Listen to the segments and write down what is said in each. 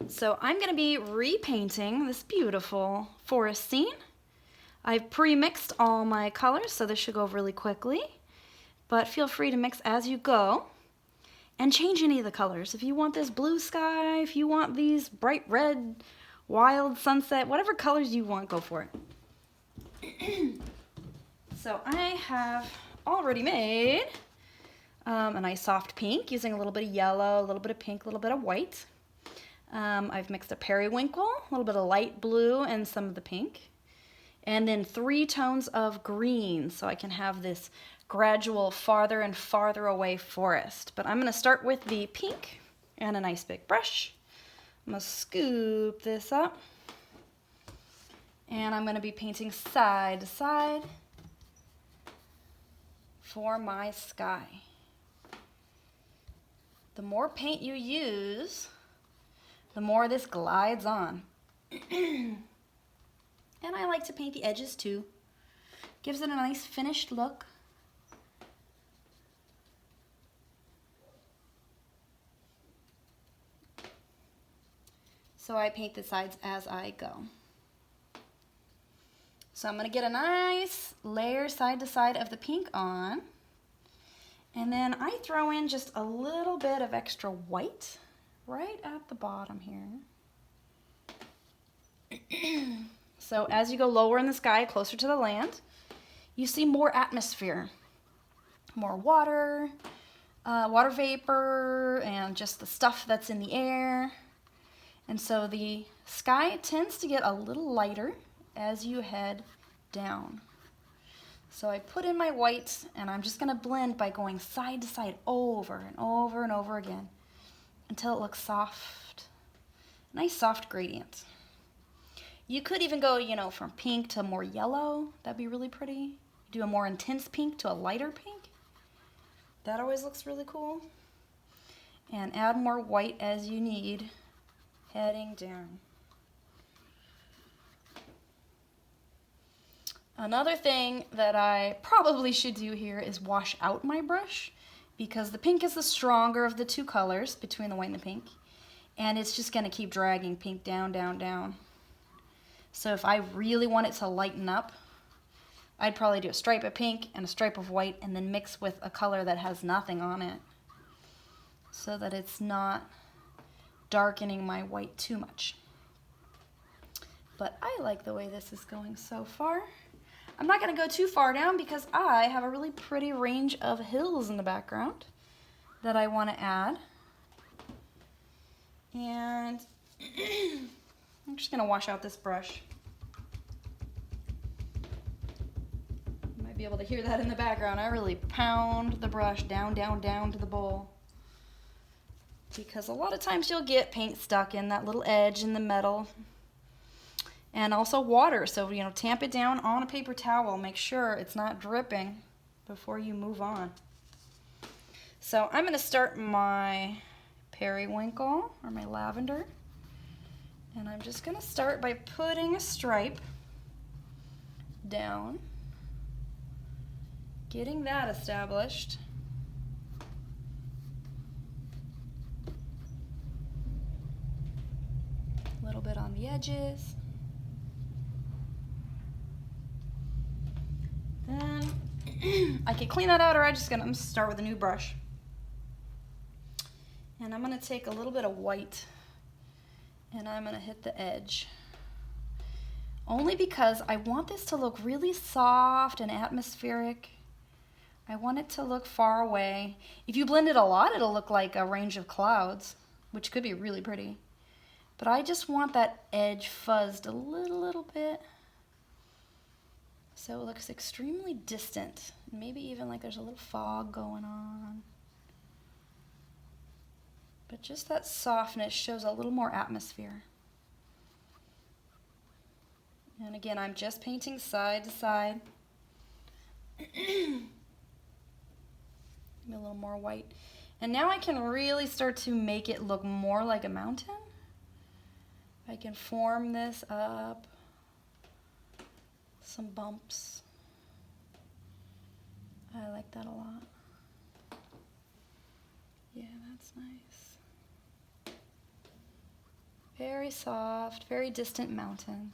So I'm going to be repainting this beautiful forest scene. I've pre-mixed all my colors, so this should go really quickly. But feel free to mix as you go and change any of the colors. If you want this blue sky, if you want these bright red, wild sunset, whatever colors you want, go for it. So I have already made a nice soft pink using a little bit of yellow, a little bit of pink, a little bit of white. I've mixed a periwinkle, a little bit of light blue, and some of the pink. And then 3 tones of green, so I can have this gradual farther and farther away forest. But I'm going to start with the pink and a nice big brush. I'm going to scoop this up. And I'm going to be painting side to side for my sky. The more paint you use, the more this glides on. And I like to paint the edges too. Gives it a nice finished look. So I paint the sides as I go. So I'm going to get a nice layer side to side of the pink on. And then I throw in just a little bit of extra white right at the bottom here. So as you go lower in the sky, closer to the land, you see more atmosphere, more water, water vapor, and just the stuff that's in the air. And so the sky tends to get a little lighter as you head down. So I put in my white, and I'm just going to blend by going side to side over and over and over again until it looks soft. Nice soft gradient. You could even go, from pink to more yellow. That'd be really pretty. Do a more intense pink to a lighter pink. That always looks really cool. And add more white as you need heading down. Another thing that I probably should do here is wash out my brush, because the pink is the stronger of the 2 colors between the white and the pink, and it's just going to keep dragging pink down, down, down. So if I really want it to lighten up, I'd probably do a stripe of pink and a stripe of white and then mix with a color that has nothing on it so that it's not darkening my white too much. But I like the way this is going so far. I'm not going to go too far down because I have a really pretty range of hills in the background that I want to add. And I'm just going to wash out this brush. You might be able to hear that in the background. I really pound the brush down, down, down to the bowl. Because a lot of times you'll get paint stuck in that little edge in the metal. And also water, so tamp it down on a paper towel. Make sure it's not dripping before you move on. So I'm going to start my periwinkle, or my lavender. And I'm just going to start by putting a stripe down, getting that established. A little bit on the edges. Then I could clean that out, or I'm gonna start with a new brush. And I'm gonna take a little bit of white and I'm gonna hit the edge. Only because I want this to look really soft and atmospheric. I want it to look far away. If you blend it a lot, it'll look like a range of clouds, which could be really pretty. But I just want that edge fuzzed a little bit, so it looks extremely distant. Maybe even like there's a little fog going on. But just that softness shows a little more atmosphere. And again, I'm just painting side to side. Maybe a little more white. And now I can really start to make it look more like a mountain. I can form this up. Some bumps. I like that a lot. Yeah, that's nice. Very soft, very distant mountains.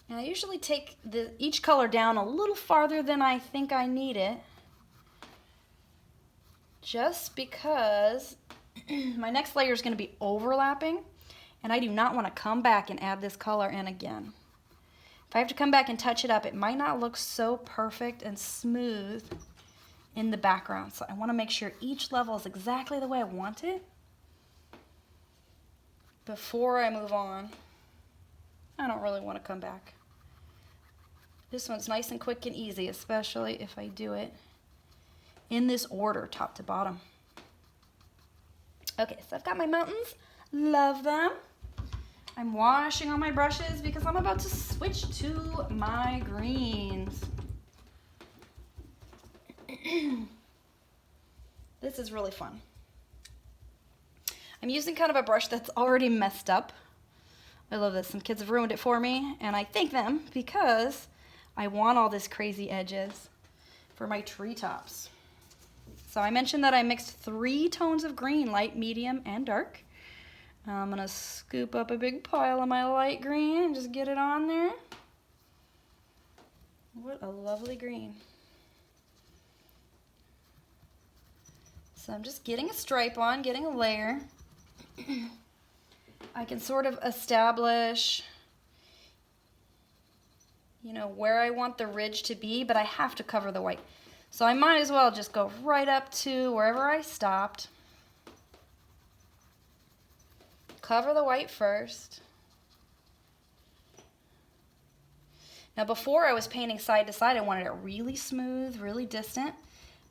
And I usually take each color down a little farther than I think I need it, just because my next layer is going to be overlapping, and I do not want to come back and add this color in again. If I have to come back and touch it up, it might not look so perfect and smooth in the background. So I want to make sure each level is exactly the way I want it before I move on. I don't really want to come back. This one's nice and quick and easy, especially if I do it in this order, top to bottom. Okay, so I've got my mountains. Love them. I'm washing all my brushes because I'm about to switch to my greens. This is really fun. I'm using kind of a brush that's already messed up. I love this. Some kids have ruined it for me, and I thank them because I want all this crazy edges for my treetops. So I mentioned that I mixed 3 tones of green, light, medium, and dark. I'm going to scoop up a big pile of my light green and just get it on there. What a lovely green. So I'm just getting a stripe on, getting a layer. I can sort of establish, you know, where I want the ridge to be, but I have to cover the white. So I might as well just go right up to wherever I stopped. Cover the white first. Now before I was painting side to side, I wanted it really smooth, really distant.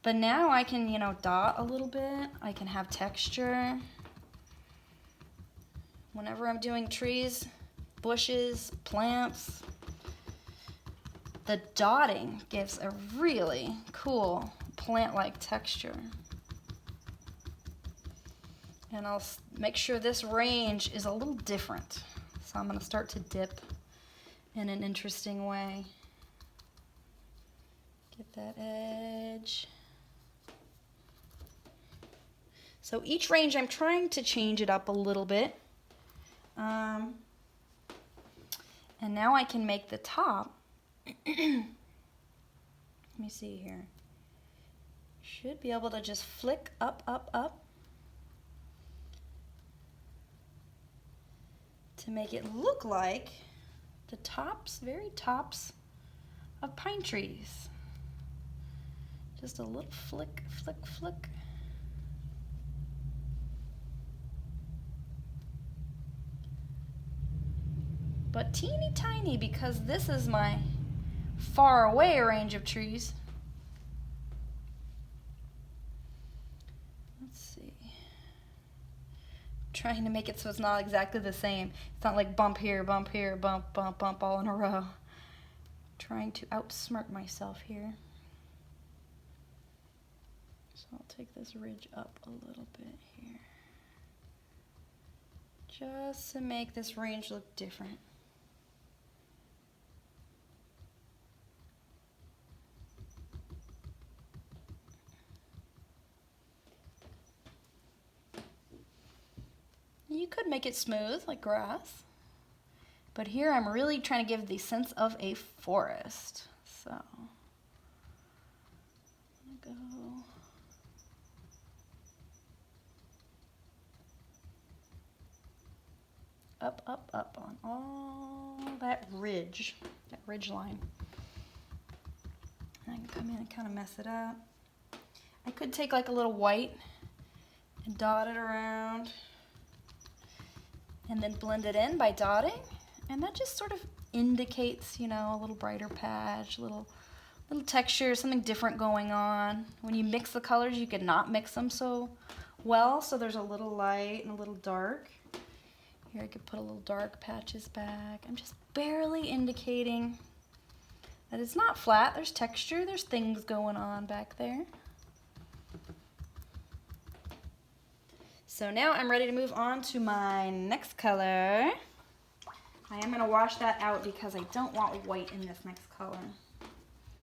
But now I can, you know, dot a little bit. I can have texture. Whenever I'm doing trees, bushes, plants, the dotting gives a really cool plant-like texture. And I'll make sure this range is a little different. So I'm going to start to dip in an interesting way. Get that edge. So each range I'm trying to change it up a little bit. And now I can make the top. Let me see here. Should be able to just flick up, up, up to make it look like the tops, very tops of pine trees. Just a little flick, flick, flick. But teeny tiny because this is my far away range of trees. Let's see. I'm trying to make it so it's not exactly the same. It's not like bump here, bump here, bump, bump, bump all in a row. Trying to outsmart myself here. So I'll take this ridge up a little bit here. Just to make this range look different. You could make it smooth like grass, but here I'm really trying to give the sense of a forest. So I'm gonna go up, up, up on all that ridge line. And I can come in and kind of mess it up. I could take like a little white and dot it around. And then blend it in by dotting, and that just sort of indicates, you know, a little brighter patch, little texture, something different going on. When you mix the colors, you can not mix them so well, so there's a little light and a little dark. Here I could put a little dark patches back. I'm just barely indicating that it's not flat. There's texture, there's things going on back there. So now I'm ready to move on to my next color. I am going to wash that out because I don't want white in this next color.